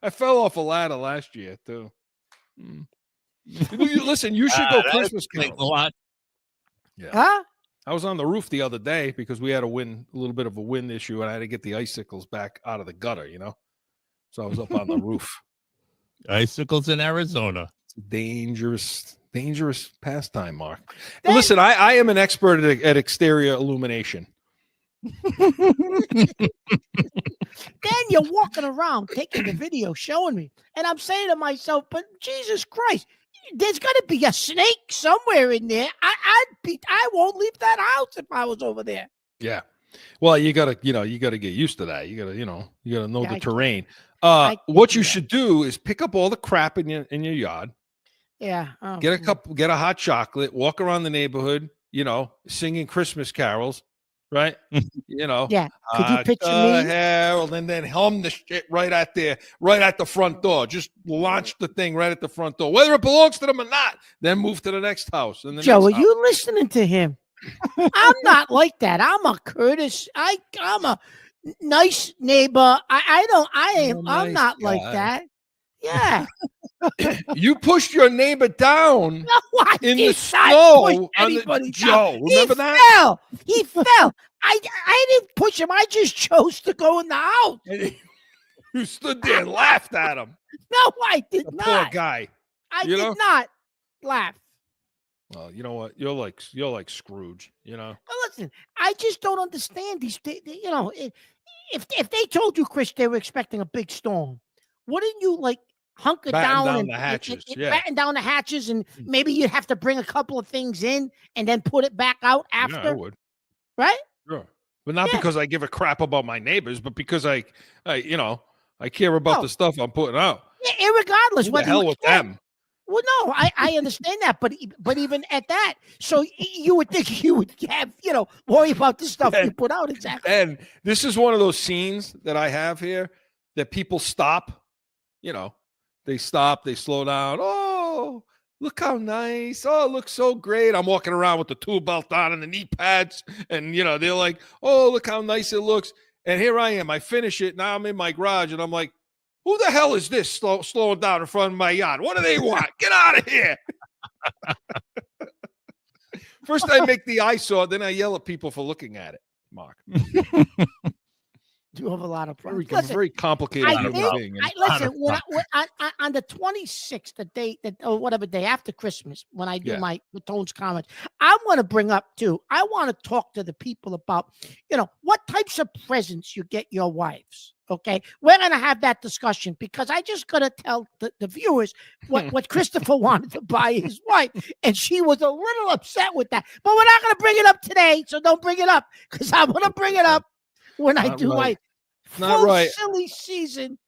I fell off a ladder last year too. Listen, you should go Christmas carols. A lot. Yeah. Huh? I was on the roof the other day because we had a little bit of a wind issue, and I had to get the icicles back out of the gutter, So I was up on the roof. Icicles in Arizona. It's a dangerous pastime, Mark. But listen, I am an expert at exterior illumination. Then you're walking around taking the video, showing me, and I'm saying to myself, "But Jesus Christ, there's got to be a snake somewhere in there. I won't leave that house if I was over there." Yeah. Well, you gotta get used to that. You gotta know the terrain. What you should do is pick up all the crap in your yard. Yeah. Get a hot chocolate, walk around the neighborhood, singing Christmas carols, right? Yeah. Could you picture me? Harold, and then hum the shit right at the front door. Just launch the thing right at the front door, whether it belongs to them or not. Then move to the next house. And Joe, are you listening to him? I'm not like that. I'm a Curtis. I'm a nice neighbor. I'm not like that. Yeah. You pushed your neighbor down in the snow. Joe, remember that? He fell. I didn't push him. I just chose to go in the house. You stood there and laughed at him. No, I did not. Poor guy. I did not laugh. Well, you know what? You're like Scrooge. Well, listen, I just don't understand these. If they told you, Chris, they were expecting a big storm, wouldn't you hunker down and the hatches? batten down the hatches, and maybe you'd have to bring a couple of things in and then put it back out after? Yeah, I would. Right? Sure. But not because I give a crap about my neighbors, but because I care about the stuff I'm putting out. Yeah, irregardless. Who the hell with them? Well, no, I understand that, but even at that, so you would think you would have, worry about the stuff you put out. Exactly. And this is one of those scenes that I have here that people stop, they stop, they slow down. Oh, look how nice. Oh, it looks so great. I'm walking around with the tool belt on and the knee pads, and, they're like, oh, look how nice it looks. And here I am. I finish it. Now I'm in my garage, and I'm like, who the hell is this slowing down in front of my yard? What do they want? Get out of here. First I make the eyesore, then I yell at people for looking at it, Mark. You have a lot of problems. Very complicated human being. Listen, on the 26th, the day or whatever day after Christmas, when I do my Catone's comments, I want to bring up too. I want to talk to the people about, what types of presents you get your wives. Okay, we're gonna have that discussion because I just gotta tell the viewers what Christopher wanted to buy his wife, and she was a little upset with that. But we're not gonna bring it up today, so don't bring it up because I'm gonna bring it up when I do my full silly season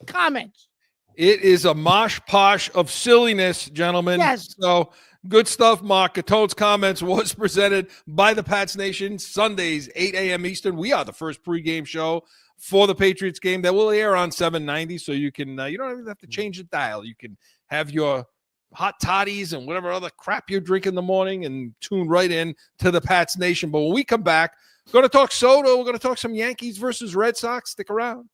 comments. It is a mosh posh of silliness, gentlemen. Yes. So good stuff, Mark. Catone's comments was presented by the Pats Nation Sundays, 8 a.m. Eastern. We are the first pregame show for the Patriots game that will air on 790. So you can, you don't even have to change the dial. You can have your hot toddies and whatever other crap you drink in the morning and tune right in to the Pats Nation. But when we come back, we're going to talk Soto. We're going to talk some Yankees versus Red Sox. Stick around.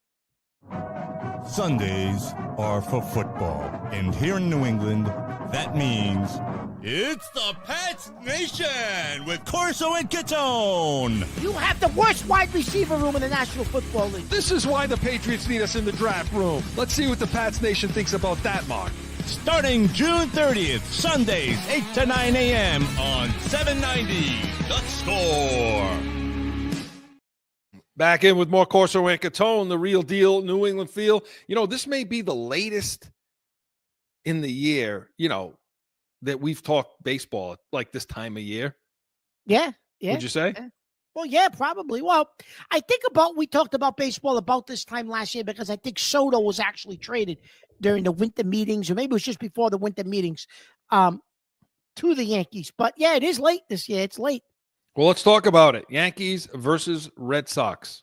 Sundays are for football. And here in New England, that means it's the Pats Nation with Corso and Catone. You have the worst wide receiver room in the National Football League. This is why the Patriots need us in the draft room. Let's see what the Pats Nation thinks about that, Mark. Starting June 30th, Sundays, 8 to 9 a.m. on 790. The Score. Back in with more Corso and Catone, the real deal, New England feel. This may be the latest in the year, that we've talked baseball like this time of year. Yeah. Would you say? Yeah. Well, yeah, probably. Well, I think we talked about baseball about this time last year because I think Soto was actually traded during the winter meetings, or maybe it was just before the winter meetings, to the Yankees. But yeah, it is late this year. It's late. Well, let's talk about it. Yankees versus Red Sox.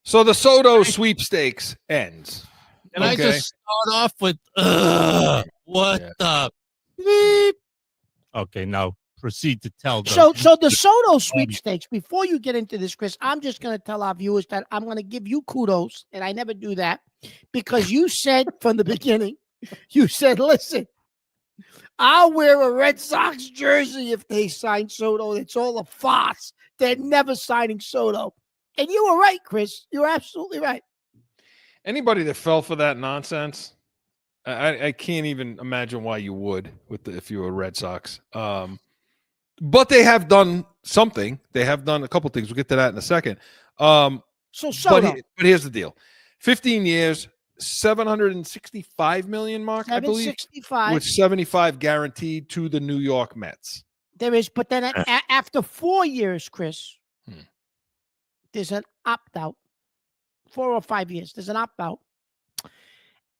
So the Soto sweepstakes ends. Can I just start off with what the beep? Okay, now proceed to tell them. So the Soto sweepstakes, before you get into this, Chris, I'm just going to tell our viewers that I'm going to give you kudos, and I never do that, because you said from the beginning, you said, listen, I'll wear a Red Sox jersey if they sign Soto. It's all a farce. They're never signing Soto. And you were right, Chris. You were absolutely right. Anybody that fell for that nonsense, I can't even imagine why you would if you were Red Sox. But they have done something. They have done a couple things. We'll get to that in a second. So Soto. But here's the deal. 15 years, $765 million, Mark, I believe, 765. with 75 guaranteed to the New York Mets. There is, but then after 4 years, Chris, there's an opt-out. 4 or 5 years, there's an opt-out.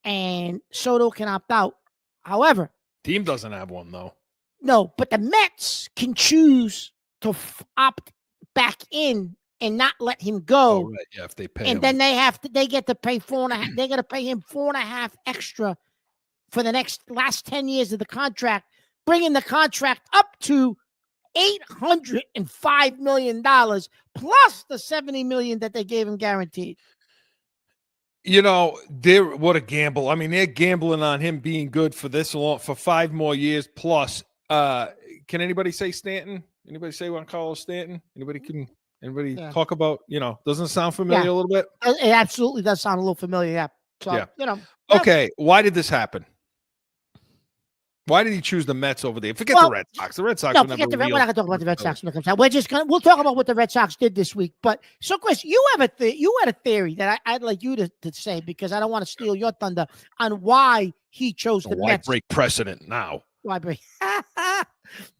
And Soto can opt out. However, team doesn't have one, though. No, but the Mets can choose to opt back in and not let him go. Oh, right. Yeah, if they pay and him. then they get to pay 4.5. They got to pay him 4.5 extra for the last 10 years of the contract, bringing the contract up to $805 million plus the $70 million that they gave him guaranteed. You know, what a gamble. I mean, they're gambling on him being good for this long, for 5 more years plus. Can anybody say Stanton? Anybody say Juan Stanton? Anybody talk about, doesn't it sound familiar a little bit? It absolutely does sound a little familiar, yeah. So, Okay, why did this happen? Why did he choose the Mets over there? Forget the Red Sox. The Red Sox. No, forget we're not going to talk about the Red Sox when it comes out. We'll talk about what the Red Sox did this week. But so, Chris, you had a theory that I'd like you to say, because I don't want to steal your thunder, on why he chose the Mets. Why break precedent now? Why break?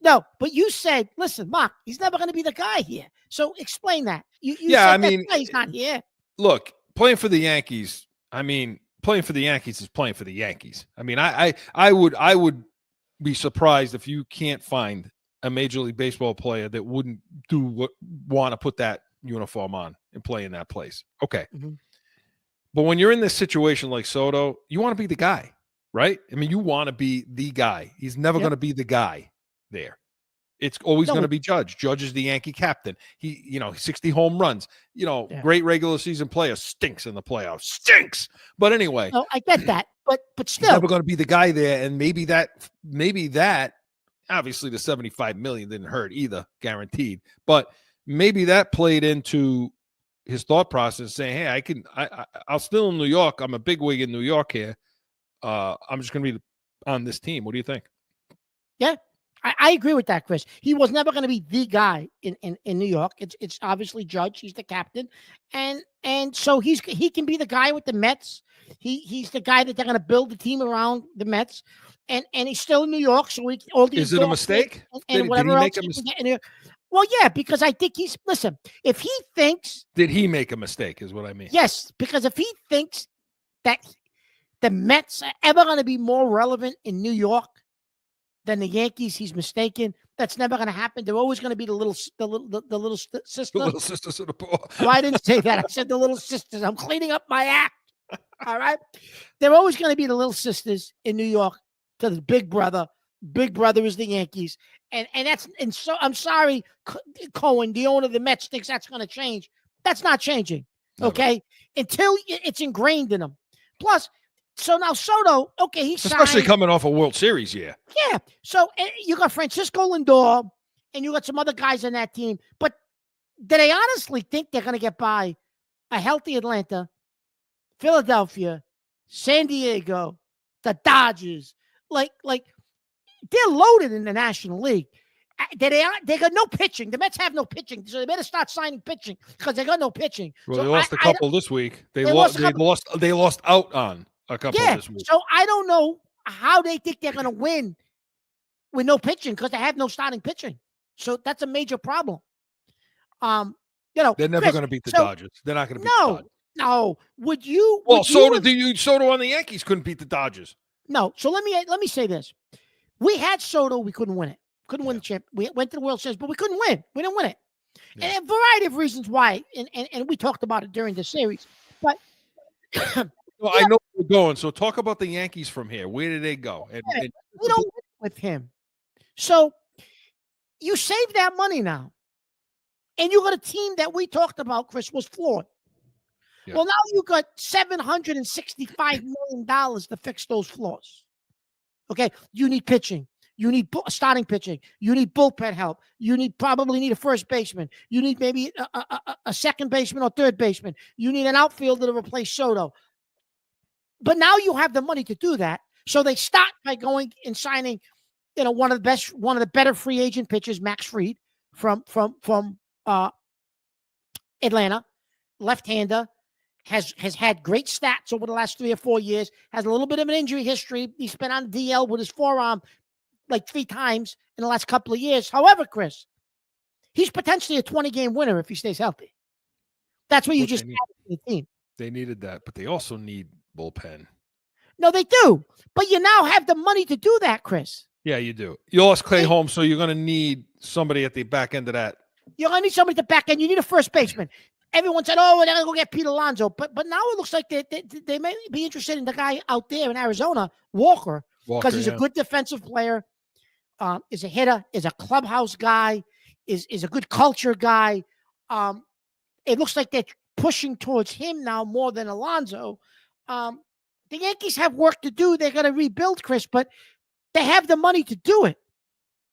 No, but you said, listen, Mark, he's never going to be the guy here. So explain that. You said he's not here. Look, playing for the Yankees. I mean, playing for the Yankees is playing for the Yankees. I mean, I would be surprised if you can't find a Major League Baseball player that wouldn't want to put that uniform on and play in that place. Okay. Mm-hmm. But when you're in this situation like Soto, you want to be the guy, right? I mean, you want to be the guy. He's never going to be the guy there. It's always going to be Judge. Judge is the Yankee captain. He, 60 home runs, great regular season player, stinks in the playoffs, stinks. But anyway. No, I get that. But still. He's never going to be the guy there. And maybe that, obviously the 75 million didn't hurt either, guaranteed. But maybe that played into his thought process, saying, hey, I'll still in New York. I'm a bigwig in New York here. I'm just going to be on this team. What do you think? Yeah. I agree with that, Chris. He was never going to be the guy in New York. It's obviously Judge. He's the captain, and so he can be the guy with the Mets. He's the guy that they're going to build the team around the Mets, and he's still in New York. So is it a mistake? And whatever else he can get in here. Well, yeah, because I think listen. If he thinks, did he make a mistake? Is what I mean. Yes, because if he thinks that the Mets are ever going to be more relevant in New York than the Yankees, he's mistaken. That's never going to happen. They're always going to be the little sister. The little sisters of the poor. No, I didn't say that. I said the little sisters. I'm cleaning up my act. All right. They're always going to be the little sisters in New York to the big brother. Big brother is the Yankees. And so I'm sorry, Cohen, the owner of the Mets, thinks that's going to change. That's not changing. Okay. Until it's ingrained in them. Plus, so now Soto, okay, he's especially coming off a World Series year. Yeah. So you got Francisco Lindor, and you got some other guys on that team. But do they honestly think they're going to get by a healthy Atlanta, Philadelphia, San Diego, the Dodgers? Like they're loaded in the National League. They got no pitching. The Mets have no pitching, so they better start signing pitching because they got no pitching. Well, so they lost a couple this week. They lost out on a couple this week. So I don't know how they think they're going to win with no pitching because they have no starting pitching. So that's a major problem. They're never Chris, going to beat the so- Dodgers. They're not going to beat the Dodgers. No. Would you? Well, would Soto on the Yankees couldn't beat the Dodgers. No. So let me say this: we had Soto, we couldn't win it. Couldn't win the champ. We went to the World Series, but we couldn't win. We didn't win it, and a variety of reasons why. And we talked about it during the series. But Well, I know where we're going. So talk about the Yankees from here. Where did they go? And we don't win with him. So you save that money now, and you got a team that we talked about, Chris, was flawed. Yeah. Well, now you got $765 million to fix those flaws. Okay, you need pitching. You need starting pitching. You need bullpen help. You probably need a first baseman. You need maybe a second baseman or third baseman. You need an outfielder to replace Soto. But now you have the money to do that. So they start by going and signing, one of the better free agent pitchers, Max Fried from Atlanta, left-hander, has had great stats over the last 3 or 4 years. Has a little bit of an injury history. He's been on DL with his forearm like 3 times in the last couple of years. However, Chris, he's potentially a 20-game winner if he stays healthy. That's what you just added to the team. They needed that, but they also need bullpen. No, they do. But you now have the money to do that, Chris. Yeah, you do. You lost Clay Holmes, so you're going to need somebody at the back end of that. You're going to need somebody at the back end. You need a first baseman. Everyone said, "Oh, they're going to go get Pete Alonso," but now it looks like they may be interested in the guy out there in Arizona, Walker, because he's a good defensive player, is a hitter, is a clubhouse guy, is a good culture guy. It looks like they're pushing towards him now more than Alonso. The Yankees have work to do. They're going to rebuild, Chris, but they have the money to do it.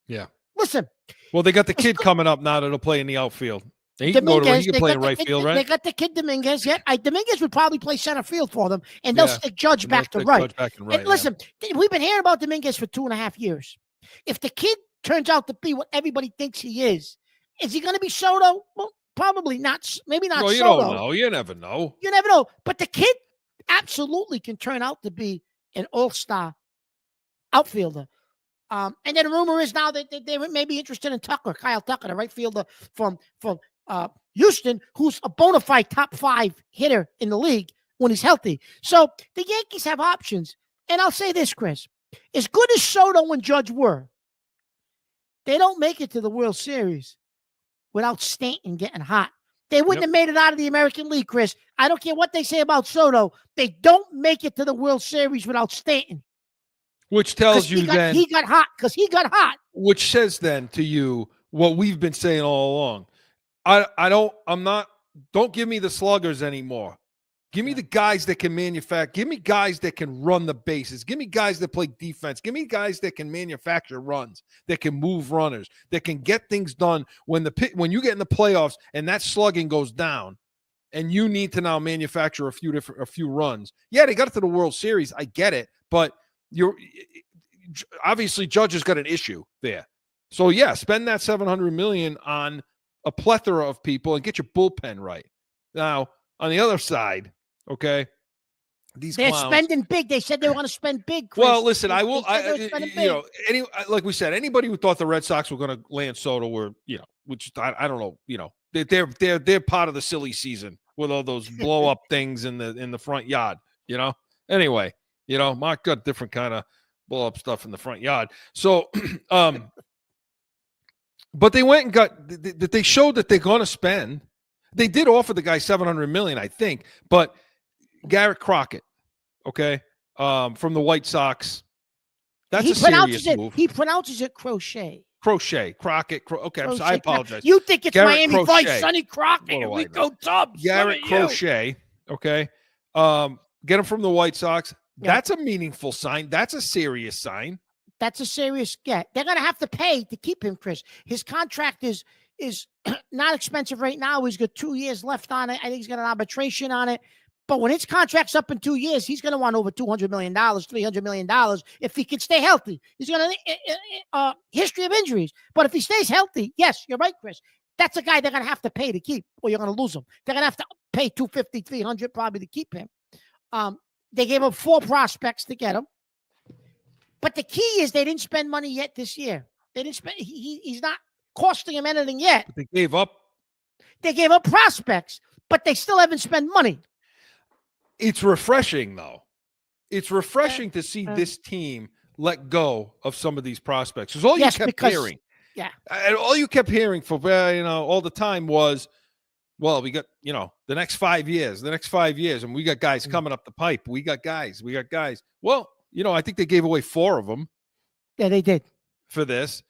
Yeah. Listen. Well, they got the kid coming up now that'll play in the outfield. He can play in right field, right? They got the kid Dominguez. Yeah, Dominguez would probably play center field for them, and they'll stick Judge back to right. And listen, we've been hearing about Dominguez for 2.5 years. If the kid turns out to be what everybody thinks he is he going to be Soto? Well, probably not. Maybe not. Well, you Soto. don't know. You never know. You never know. But the kid absolutely can turn out to be an all-star outfielder. And then the rumor is now that they may be interested in Kyle Tucker, the right fielder from Houston, who's a bona fide top 5 hitter in the league when he's healthy. So the Yankees have options. And I'll say this, Chris, as good as Soto and Judge were, they don't make it to the World Series without Stanton getting hot. They wouldn't have made it out of the American League, Chris. I don't care what they say about Soto. They don't make it to the World Series without Stanton. Which tells you then he got hot because he got hot. Which says then to you what we've been saying all along. Don't give me the sluggers anymore. Give me the guys that can manufacture. Give me guys that can run the bases. Give me guys that play defense. Give me guys that can manufacture runs, that can move runners, that can get things done when you get in the playoffs and that slugging goes down and you need to now manufacture a few runs. Yeah, they got it to the World Series. I get it, but you're obviously Judge has got an issue there. So yeah, spend that $700 million on a plethora of people and get your bullpen right. Now, on the other side, okay, they're spending big. They said they were going to spend big. Chris. Well, listen, like we said, anybody who thought the Red Sox were going to land Soto were, which I don't know, they're part of the silly season with all those blow up things in the front yard, Anyway, Mark got different kind of blow up stuff in the front yard. So, but they went and they showed that they're going to spend. They did offer the guy $700 million, I think, but Garrett Crockett, okay, from the White Sox. That's a serious move. He pronounces it crochet. Crockett. Okay, crochet. I apologize. You think it's Garrett Miami Crochet. Vice, Sonny Crockett, and Rico Tubbs. Garrett Crochet, okay. Get him from the White Sox. Yeah. That's a meaningful sign. That's a serious sign. That's a serious get. They're going to have to pay to keep him, Chris. His contract is not expensive right now. He's got 2 years left on it. I think he's got an arbitration on it. But when his contract's up in 2 years, he's going to want over $200 million, $300 million if he can stay healthy. He's going to history of injuries. But if he stays healthy, yes, you're right, Chris. That's a guy they're going to have to pay to keep, or you're going to lose him. They're going to have to pay $250, $300 probably to keep him. They gave up 4 prospects to get him. But the key is they didn't spend money yet this year. They didn't spend. He's not costing him anything yet. But they gave up. They gave up prospects, but they still haven't spent money. It's refreshing, though. It's refreshing to see this team let go of some of these prospects. Because all you kept hearing, and all you kept hearing for all the time was, well, we got the next 5 years, and we got guys coming up the pipe. We got guys. Well, I think they gave away 4 of them. Yeah, they did for this,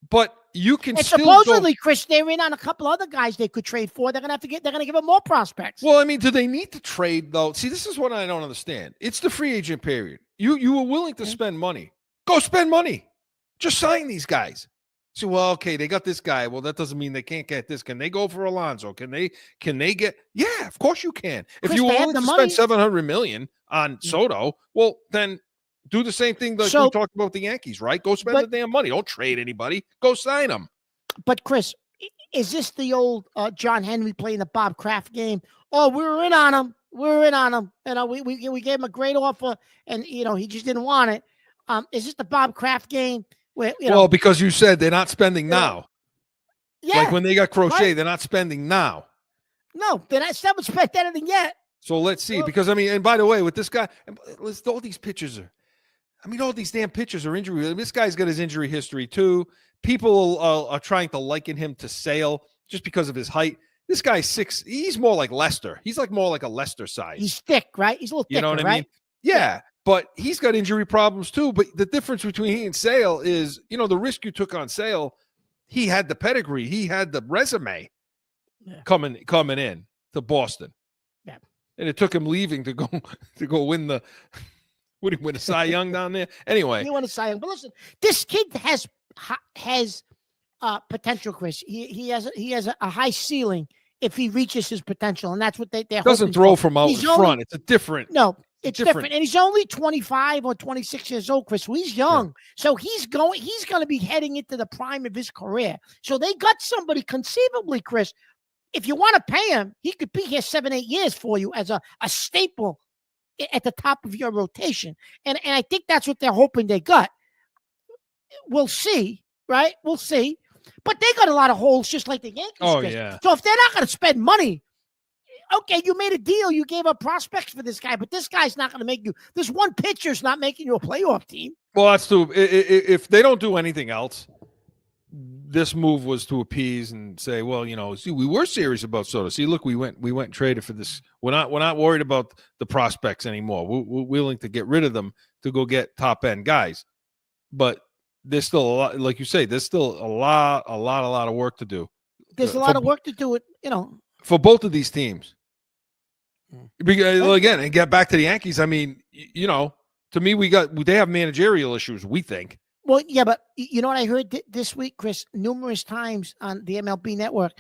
but you can still supposedly, Chris, they're in on a couple other guys they could trade for. They're gonna give them more prospects. Well, I mean, do they need to trade though? See, this is what I don't understand. It's the free agent period. You were willing to spend money. Go spend money. Just sign these guys. So, well, okay, they got this guy. Well, that doesn't mean they can't get this. Can they go for Alonso? Can they get? Yeah, of course you can. If you were willing to spend $700 million on Soto, well, then do the same thing that we talked about with the Yankees, right? Go spend the damn money. Don't trade anybody. Go sign them. But Chris, is this the old John Henry playing the Bob Kraft game? Oh, we were in on him. We gave him a great offer, and he just didn't want it. Is this the Bob Kraft game? Where, well, because you said they're not spending now. Yeah. Like when they got Crochet, they're not spending now. No, they're not. Haven't spent anything yet. So let's see. Because, I mean, and by the way, with this guy, all these pitchers all these damn pitchers are injury. This guy's got his injury history too. People are trying to liken him to Sale just because of his height. This guy's 6. He's more like Lester. He's more like a Lester size. He's thick, right? He's a little thicker, you know what I mean? right? Yeah, but he's got injury problems too. But the difference between he and Sale is, the risk you took on Sale, he had the pedigree. He had the resume coming in to Boston. Yeah. And it took him leaving to go win the – would he win a Cy Young down there? Anyway. He won a Cy Young. But listen, this kid has potential, Chris. He has a high ceiling if he reaches his potential, and that's what they're doesn't throw from out front. It's a different. No, it's different. And he's only 25 or 26 years old, Chris. So he's young. Yeah. So he's going to be heading into the prime of his career. So they got somebody conceivably, Chris. If you want to pay him, he could be here 7-8 years for you as a staple at the top of your rotation. And I think that's what they're hoping they got. We'll see, right? We'll see. But they got a lot of holes just like the Yankees. Oh, Chris. yeah. So if they're not going to spend money, okay, you made a deal. You gave up prospects for this guy, but this guy's not going to make you. This one pitcher's not making you a playoff team. Well, that's too. If they don't do anything else, this move was to appease and say, well, see, we were serious about Soto. See, look, we went and traded for this. We're not worried about the prospects anymore. We're willing to get rid of them to go get top end guys. But there's still a lot, like you say, there's still a lot of work to do. There's a lot of work to do it, for both of these teams. Because, again, and get back to the Yankees. I mean, to me, they have managerial issues, we think. Well, yeah, but you know what I heard this week, Chris, numerous times on the MLB Network.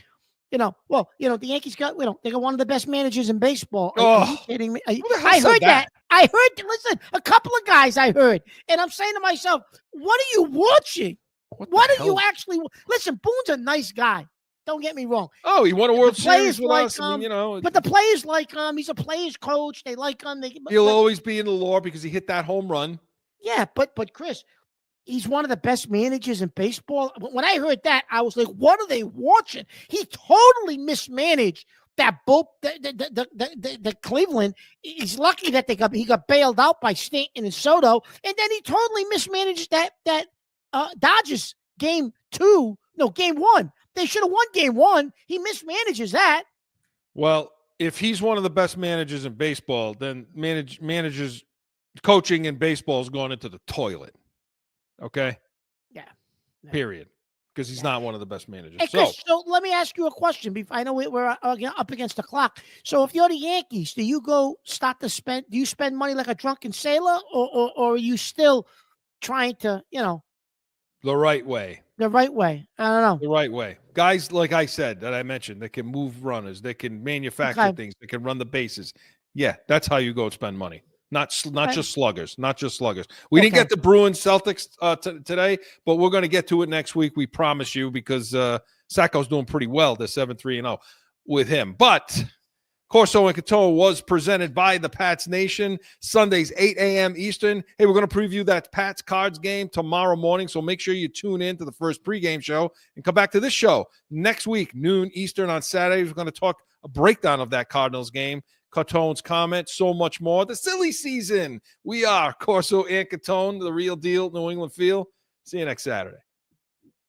The Yankees got, they got one of the best managers in baseball. Are you kidding me? I heard that. Listen, a couple of guys I heard, and I'm saying to myself, what are you watching? What are you actually? Listen, Boone's a nice guy. Don't get me wrong. Oh, he won a World Series with us. But the players like him. He's a player's coach. They like him. He'll always be in the lore because he hit that home run. Yeah, but Chris, he's one of the best managers in baseball. When I heard that, I was like, what are they watching? He totally mismanaged that the Cleveland. He's lucky that he got bailed out by Stanton and Soto. And then he totally mismanaged that Dodgers game 1. They should have won game 1. He mismanages that. Well, if he's one of the best managers in baseball, then managers coaching in baseball is going into the toilet. Okay. Yeah. Period. Because he's not one of the best managers. Hey, Chris, so let me ask you a question. I know we're up against the clock. So if you're the Yankees, do you spend money like a drunken sailor, or are you still trying to, the right way? The right way. I don't know. The right way. Guys, like I said, that I mentioned, that can move runners, that can manufacture things, that can run the bases. Yeah, that's how you go spend money. Not just sluggers. We didn't get the Bruins Celtics today, but we're going to get to it next week. We promise you, because Sacco's doing pretty well. They're 7-3-0 with him. But Corso and Catone was presented by the Pats Nation. Sundays, 8 a.m. Eastern. Hey, we're going to preview that Pats Cards game tomorrow morning, so make sure you tune in to the first pregame show and come back to this show next week, noon Eastern on Saturdays. We're going to talk a breakdown of that Cardinals game, Catone's comment, so much more. The silly season. We are Corso and Catone, the real deal, New England feel. See you next Saturday.